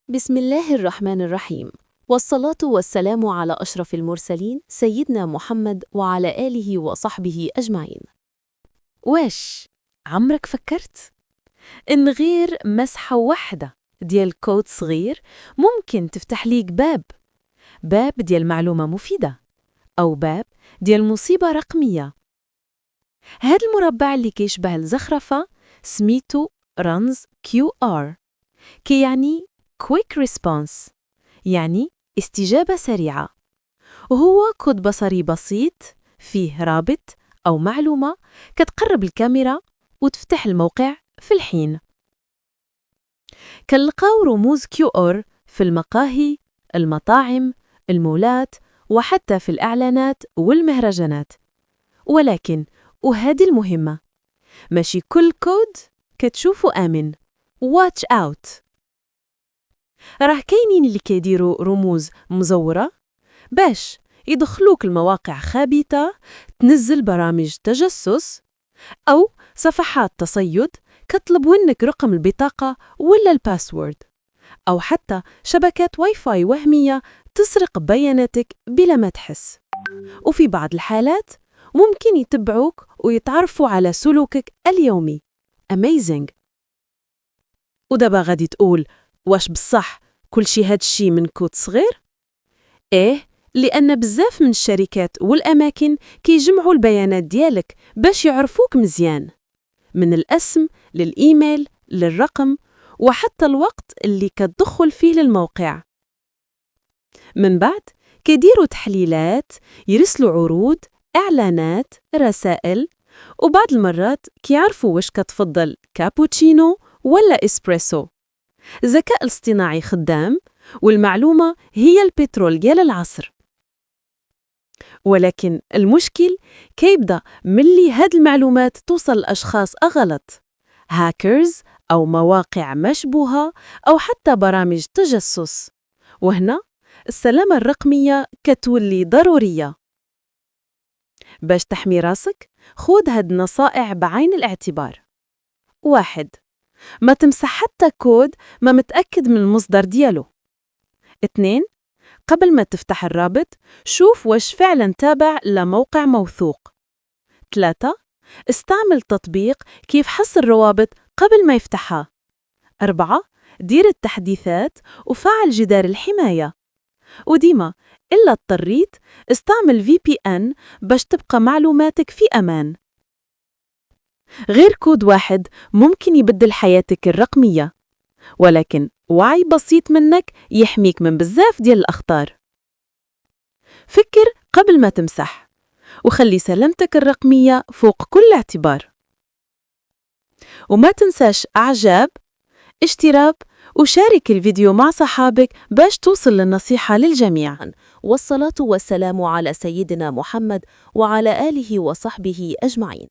بسم الله الرحمن الرحيم، والصلاة والسلام على أشرف المرسلين سيدنا محمد وعلى آله وصحبه أجمعين. واش عمرك فكرت إن غير مسحة واحدة ديال كود صغير ممكن تفتح ليك باب ديال معلومة مفيدة أو باب ديال مصيبة رقمية؟ هاد المربع اللي كيشبه الزخرفة سميتو رمز QR، يعني Quick Response، يعني استجابة سريعة. وهو كود بصري بسيط فيه رابط أو معلومة كتقرب الكاميرا وتفتح الموقع في الحين. كنلقاو رموز QR في المقاهي، المطاعم، المولات، وحتى في الإعلانات والمهرجانات. ولكن وهذه المهمة، ماشي كل كود كتشوفه آمن. Watch out! راه كاينين اللي كيديروا رموز مزورة باش يدخلوك المواقع خابثة، تنزل برامج تجسس أو صفحات تصيد كتطلب منك رقم البطاقة ولا الباسورد، أو حتى شبكات واي فاي وهمية تسرق بياناتك بلا ما تحس. وفي بعض الحالات ممكن يتبعوك ويتعرفوا على سلوكك اليومي. Amazing! ودابا غادي تقول واش بصح كل شي هادشي من كود صغير؟ لأن بزاف من الشركات والأماكن كيجمعوا البيانات ديالك باش يعرفوك مزيان، من الاسم للإيميل للرقم وحتى الوقت اللي كتدخل فيه للموقع. من بعد كيديروا تحليلات، يرسلوا عروض، إعلانات، رسائل، وبعض المرات كيعرفوا واش كتفضل كابوتشينو ولا إسبريسو. الذكاء الاصطناعي خدام، والمعلومة هي البترول ديال العصر. ولكن المشكل كيبدأ ملي هاد المعلومات توصل لأشخاص أغلط، هاكرز أو مواقع مشبوهة أو حتى برامج تجسس. وهنا السلامة الرقمية كتولي ضرورية. باش تحمي راسك، خود هاد النصائح بعين الاعتبار. 1. ما تمسح حتى كود ما متأكد من المصدر ديالو. 2. قبل ما تفتح الرابط شوف واش فعلا تابع لموقع موثوق. 3. استعمل تطبيق كيف حصر الروابط قبل ما يفتحها. 4. دير التحديثات وفعل جدار الحماية. وديما إلا اضطريت استعمل VPN باش تبقى معلوماتك في أمان. غير كود واحد ممكن يبدل حياتك الرقمية، ولكن وعي بسيط منك يحميك من بزاف ديال الأخطار. فكر قبل ما تمسح، وخلي سلامتك الرقمية فوق كل اعتبار. وما تنساش إعجاب، اشتراك، وشارك الفيديو مع صحابك باش توصل للنصيحة للجميع. والصلاة والسلام على سيدنا محمد وعلى آله وصحبه أجمعين.